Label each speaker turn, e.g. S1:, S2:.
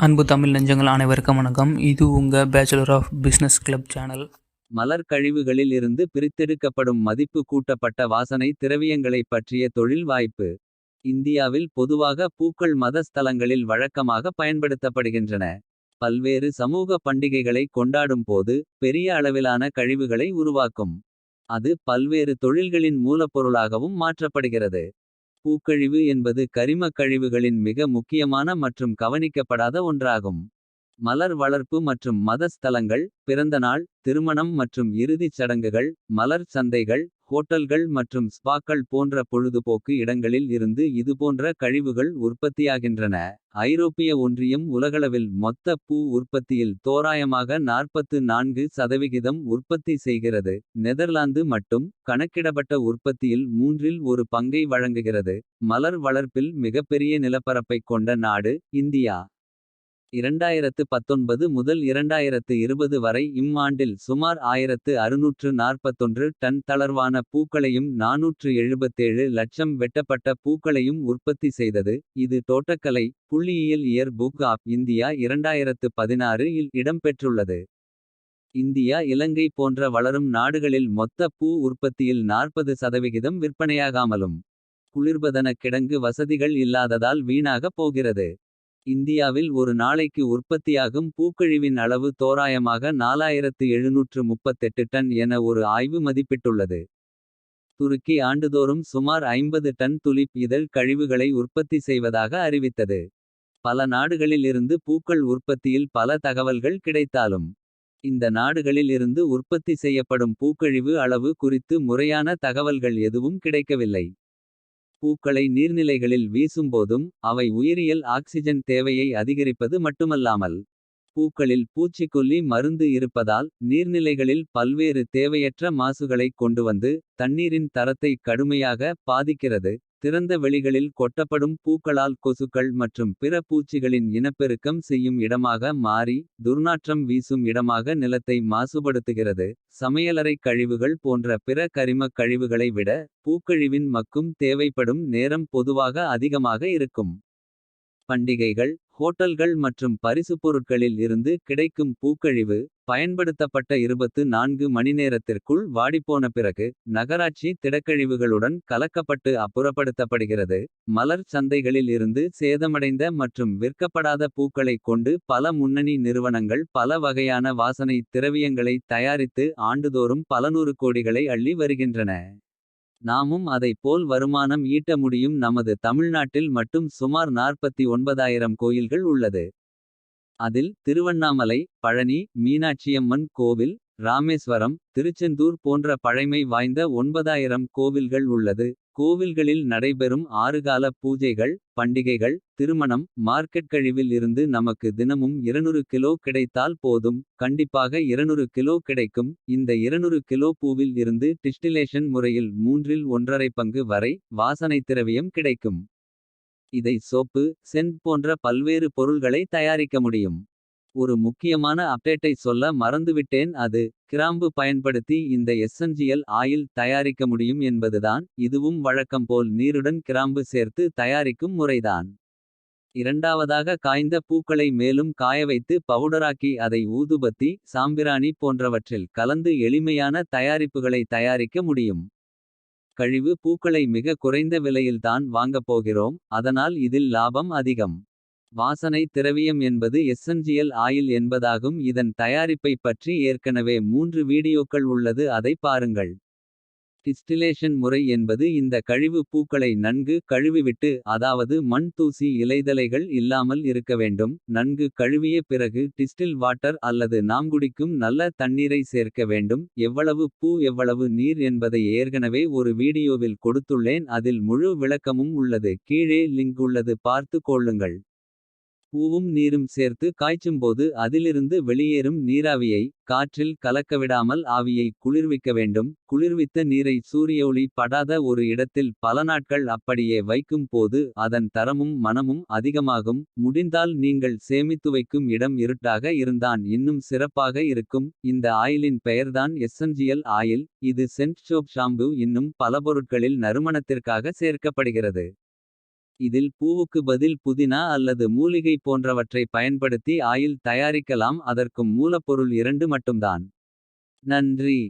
S1: அன்பு தமிழ் நெஞ்சங்கள் அனைவருக்கும் வணக்கம். இது உங்க bachelor of business club channel.
S2: மலர் கழிவுகளில் இருந்து பிரித்தெடுக்கப்படும் மதிப்பு கூட்டப்பட்ட வாசனை திரவியங்களைப் பற்றிய தொழில் வாய்ப்பு. இந்தியாவில் பொதுவாக பூக்கள் மத ஸ்தலங்களில் வழக்கமாக பயன்படுத்தப்படுகின்றன. பல்வேறு சமூக பண்டிகைகளை கொண்டாடும் போது பெரிய அளவிலான கழிவுகளை உருவாக்கும். அது பல்வேறு தொழில்களின் மூலப்பொருளாகவும் மாற்றப்படுகிறது. பூக்கழிவு என்பது கரிமக் கழிவுகளின் மிக முக்கியமான மற்றும் கவனிக்கப்படாத ஒன்றாகும். மலர் வளர்ப்பு மற்றும் மத ஸ்தலங்கள், பிறந்தநாள், திருமணம் மற்றும் இறுதிச் சடங்குகள், மலர் சந்தைகள், ஹோட்டல்கள் மற்றும் ஸ்பாக்கள் போன்ற பொழுதுபோக்கு இடங்களில் இருந்து இதுபோன்ற கழிவுகள் உற்பத்தியாகின்றன. ஐரோப்பிய ஒன்றியம் உலகளவில் மொத்த பூ உற்பத்தியில் தோராயமாக 44% உற்பத்தி செய்கிறது. நெதர்லாந்து மட்டும் கணக்கிடப்பட்ட உற்பத்தியில் மூன்றில் ஒரு பங்கை வழங்குகிறது. மலர் வளர்ப்பில் மிகப்பெரிய நிலப்பரப்பைக் கொண்ட நாடு இந்தியா. 2019 முதல் 2020 வரை ஆண்டில் சுமார் 1641 டன் தளர்வான பூக்களையும் 477 லட்சம் வெட்டப்பட்ட பூக்களையும் உற்பத்தி செய்தது. இது தோட்டக்கலை புள்ளியியல் இயர் புக் ஆப் இந்தியா 2016 இல் இடம்பெற்றுள்ளது. இந்தியா இலங்கை போன்ற வளரும் நாடுகளில் மொத்த பூ உற்பத்தியில் 40% விற்பனையாகாமலும் குளிர்பதன கிடங்கு வசதிகள் இல்லாததால் வீணாக போகிறது. இந்தியாவில் ஒரு நாளைக்கு உற்பத்தியாகும் பூக்கழிவின் அளவு தோராயமாக 4738 டன் என ஒரு ஆய்வு மதிப்பிட்டுள்ளது. துருக்கி ஆண்டுதோறும் சுமார் 50 டன் துலிப் இதழ் கழிவுகளை உற்பத்தி செய்வதாக அறிவித்தது. பல நாடுகளில் இருந்து பூக்கள் உற்பத்தியில் பல தகவல்கள் கிடைத்தாலும். இந்த நாடுகளில் இருந்து உற்பத்தி செய்யப்படும் பூக்கழிவு அளவு குறித்து முறையான தகவல்கள் எதுவும் கிடைக்கவில்லை. பூக்களை நீர்நிலைகளில் வீசும்போதும் அவை உயிரியல் ஆக்சிஜன் தேவையை அதிகரிப்பது மட்டுமல்லாமல். பூக்களில் பூச்சிக்கொல்லி மருந்து இருப்பதால் நீர்நிலைகளில் பல்வேறு தேவையற்ற மாசுகளைக் கொண்டுவந்து தண்ணீரின் தரத்தை கடுமையாக பாதிக்கிறது. திறந்த வெளிகளில் கொட்டப்படும் பூக்களால் கொசுக்கள் மற்றும் பிற பூச்சிகளின் இனப்பெருக்கம் செய்யும் இடமாக மாறி துர்நாற்றம் வீசும் இடமாக நிலத்தை மாசுபடுத்துகிறது. சமையலறை கழிவுகள் போன்ற பிற கரிமக் கழிவுகளை விட பூக்கழிவின் மக்கும் தேவைப்படும் நேரம் பொதுவாக அதிகமாக இருக்கும். பண்டிகைகள், ஹோட்டல்கள் மற்றும் பரிசுப் பொருட்களில் இருந்து கிடைக்கும் பூக்கழிவு. பயன்படுத்தப்பட்ட 24 மணி நேரத்திற்குள் வாடிப்போன பிறகு. நகராட்சி திடக்கழிவுகளுடன் கலக்கப்பட்டு அப்புறப்படுத்தப்படுகிறது. மலர் சந்தைகளில் இருந்து சேதமடைந்த மற்றும் விற்கப்படாத பூக்களைக் கொண்டு பல முன்னணி நிறுவனங்கள் பல வகையான வாசனை திரவியங்களை தயாரித்து ஆண்டுதோறும் பல நூறு கோடிகளை அள்ளி வருகின்றன. நாமும் அதைப் போல் வருமானம் ஈட்ட முடியும். நமது தமிழ்நாட்டில் மட்டும் சுமார் 49,000 கோயில்கள் உள்ளது. அதில் திருவண்ணாமலை, பழனி, மீனாட்சியம்மன் கோவில், ராமேஸ்வரம், திருச்செந்தூர் போன்ற பழைமை வாய்ந்த 9,000 கோவில்கள் உள்ளது. கோவில்களில் நடைபெறும் ஆறுகால பூஜைகள், பண்டிகைகள், திருமணம், மார்க்கெட் கழிவில் இருந்து நமக்கு தினமும் 200 கிலோ கிடைத்தால் போதும். கண்டிப்பாக 200 கிலோ கிடைக்கும். இந்த 200 கிலோ பூவில் இருந்து டிஸ்டிலேஷன் முறையில் மூன்றில் ஒன்றரை பங்கு வரை வாசனை திரவியம் கிடைக்கும். இதை சோப்பு, சென்ட் போன்ற பல்வேறு பொருள்களை தயாரிக்க முடியும். ஒரு முக்கியமான அப்டேட்டை சொல்ல மறந்துவிட்டேன். அது கிராம்பு பயன்படுத்தி இந்த எசென்சியல் ஆயில் தயாரிக்க முடியும் என்பதுதான். இதுவும் வழக்கம் போல் நீருடன் கிராம்பு சேர்த்து தயாரிக்கும் முறைதான். இரண்டாவதாக காய்ந்த பூக்களை மேலும் காயவைத்து பவுடராக்கி அதை ஊதுபத்தி, சாம்பிராணி போன்றவற்றில் கலந்து எளிமையான தயாரிப்புகளை தயாரிக்க முடியும். கழிவு பூக்களை மிக குறைந்த விலையில்தான் வாங்கப் போகிறோம். அதனால் இதில் லாபம் அதிகம். வாசனை திரவியம் என்பது எசென்சியல் ஆயில் என்பதாகும். இதன் தயாரிப்பை பற்றி ஏற்கனவே 3 வீடியோக்கள் உள்ளது, அதை பாருங்கள். டிஸ்டிலேஷன் முறை என்பது இந்த கழிவு பூக்களை நன்கு கழுவிவிட்டு. அதாவது மண் தூசி இலைதலைகள் இல்லாமல் இருக்க வேண்டும். நன்கு கழுவிய பிறகு டிஸ்டில் வாட்டர் அல்லது நாம் குடிக்கும் நல்ல தண்ணீரை சேர்க்க வேண்டும். எவ்வளவு பூ எவ்வளவு நீர் என்பதை ஏற்கனவே ஒரு வீடியோவில் கொடுத்துள்ளேன். அதில் முழு விளக்கமும் உள்ளது. கீழே லிங்க் உள்ளது, பார்த்து கொள்ளுங்கள். பூவும் நீரும் சேர்த்து காய்ச்சும்போது அதிலிருந்து வெளியேறும் நீராவியை காற்றில் கலக்கவிடாமல் ஆவியை குளிர்விக்க வேண்டும். குளிர்வித்த நீரை சூரியஒளி படாத ஒரு இடத்தில் பல நாட்கள் அப்படியே வைக்கும் போது அதன் தரமும் மணமும் அதிகமாகும். முடிந்தால் நீங்கள் சேமித்து வைக்கும் இடம் இருட்டாக இருந்தான் இன்னும் சிறப்பாக இருக்கும். இந்த ஆயிலின் பெயர்தான் எசென்சியல் ஆயில். இது சென்ட், சோப், ஷாம்பு இன்னும் பல பொருட்களில் நறுமணத்திற்காக சேர்க்கப்படுகிறது. இதில் பூவுக்கு பதில் புதினா அல்லது மூலிகை போன்றவற்றை பயன்படுத்தி ஆயில் தயாரிக்கலாம். அதற்கும் மூலப்பொருள் 2 மட்டும்தான். நன்றி.